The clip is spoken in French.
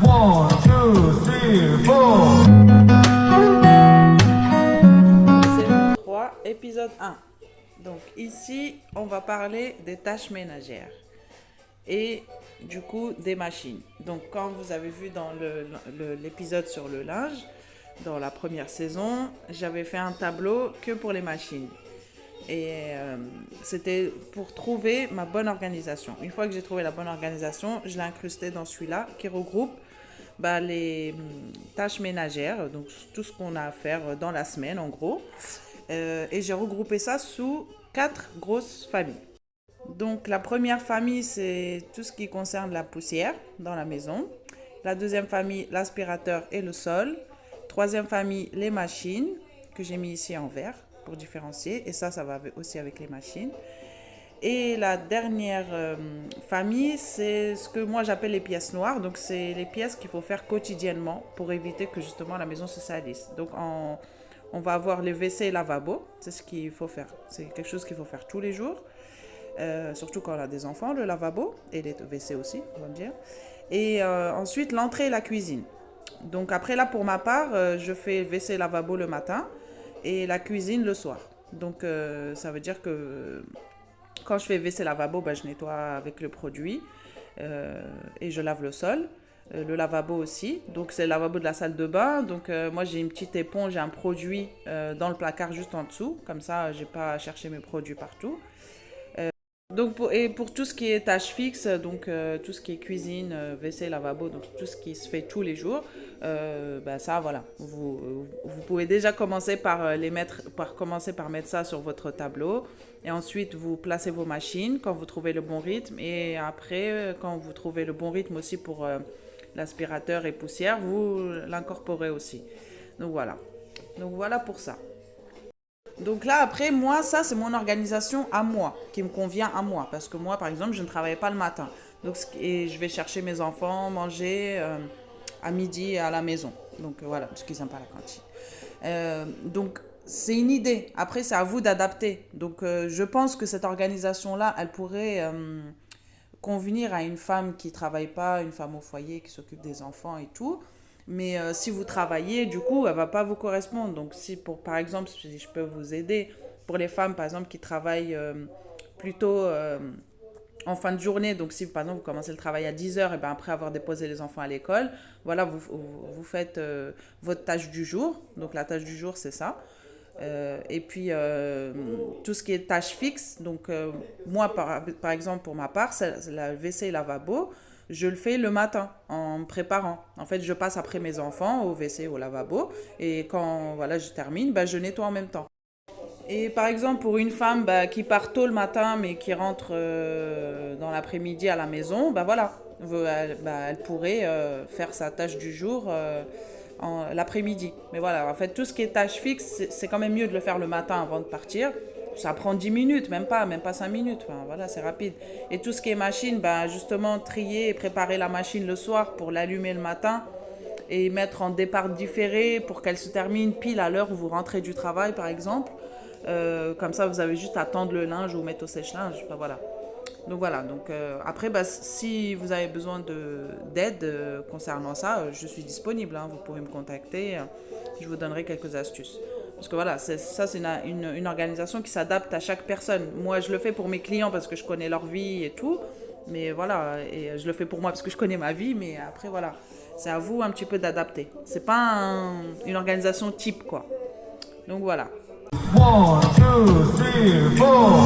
One, two, three, four. Saison 3, épisode 1. Donc ici, on va parler des tâches ménagères et du coup des machines. Donc quand vous avez vu dans l'épisode sur le linge, dans la première saison, j'avais fait un tableau que pour les machines. Et c'était pour trouver ma bonne organisation. Une fois que j'ai trouvé la bonne organisation, je l'ai incrusté dans celui-là qui regroupe les tâches ménagères, donc tout ce qu'on a à faire dans la semaine en gros. Et j'ai regroupé ça sous 4 grosses familles. Donc la première famille, c'est tout ce qui concerne la poussière dans la maison. La deuxième famille, l'aspirateur et le sol. Troisième famille, les machines, que j'ai mis ici en vert pour différencier. Et ça va aussi avec les machines. Et la dernière famille, c'est ce que moi j'appelle les pièces noires. Donc c'est les pièces qu'il faut faire quotidiennement pour éviter que justement la maison se salisse. Donc on va avoir les WC et lavabo. C'est ce qu'il faut faire. C'est quelque chose qu'il faut faire tous les jours. Surtout quand on a des enfants, le lavabo et les WC aussi, on va dire. Et ensuite, l'entrée et la cuisine. Donc après, là, pour ma part, je fais WC et lavabo le matin et la cuisine le soir. Donc ça veut dire que quand je fais WC lavabo, je nettoie avec le produit et je lave le sol. Le lavabo aussi, donc c'est le lavabo de la salle de bain. Donc moi j'ai une petite éponge, j'ai un produit dans le placard juste en dessous. Comme ça, j'ai pas à chercher mes produits partout. Donc pour tout ce qui est tâches fixes, donc tout ce qui est cuisine, WC, lavabo, donc tout ce qui se fait tous les jours, ça voilà, vous pouvez déjà commencer par commencer par mettre ça sur votre tableau, et ensuite vous placez vos machines quand vous trouvez le bon rythme, et après quand vous trouvez le bon rythme aussi pour l'aspirateur et poussière, vous l'incorporez aussi. Donc voilà pour ça. Donc là, après, moi, ça, c'est mon organisation à moi, qui me convient à moi. Parce que moi, par exemple, je ne travaille pas le matin. Donc, et je vais chercher mes enfants, manger à midi à la maison. Donc voilà, parce qu'ils n'aiment pas la cantine. Donc, c'est une idée. Après, c'est à vous d'adapter. Donc, je pense que cette organisation-là, elle pourrait convenir à une femme qui ne travaille pas, une femme au foyer qui s'occupe des enfants et tout. Mais si vous travaillez, du coup, elle ne va pas vous correspondre. Donc, par exemple, si je peux vous aider, pour les femmes, par exemple, qui travaillent plutôt en fin de journée, donc si, par exemple, vous commencez le travail à 10 heures, et ben après avoir déposé les enfants à l'école, voilà, vous faites votre tâche du jour. Donc, la tâche du jour, c'est ça. Et puis, tout ce qui est tâche fixe, donc moi, par exemple, pour ma part, c'est la WC et lavabo. Je le fais le matin en me préparant. En fait, je passe après mes enfants au WC, au lavabo. Et quand voilà, je termine, je nettoie en même temps. Et par exemple, pour une femme qui part tôt le matin, mais qui rentre dans l'après-midi à la maison, voilà, elle pourrait faire sa tâche du jour l'après-midi. Mais voilà, en fait, tout ce qui est tâche fixe, c'est quand même mieux de le faire le matin avant de partir. Ça prend 10 minutes, même pas 5 minutes. Enfin, voilà, c'est rapide. Et tout ce qui est machine, justement, trier et préparer la machine le soir pour l'allumer le matin et mettre en départ différé pour qu'elle se termine pile à l'heure où vous rentrez du travail, par exemple. Comme ça, vous avez juste à tendre le linge ou mettre au sèche-linge. Enfin, voilà. Donc après, si vous avez besoin d'aide concernant ça, je suis disponible. Vous pouvez me contacter. Je vous donnerai quelques astuces. Parce que voilà, c'est une organisation qui s'adapte à chaque personne. Moi, je le fais pour mes clients parce que je connais leur vie et tout. Mais voilà, et je le fais pour moi parce que je connais ma vie. Mais après, voilà, c'est à vous un petit peu d'adapter. C'est pas une organisation type, quoi. Donc voilà. One, two, three, four.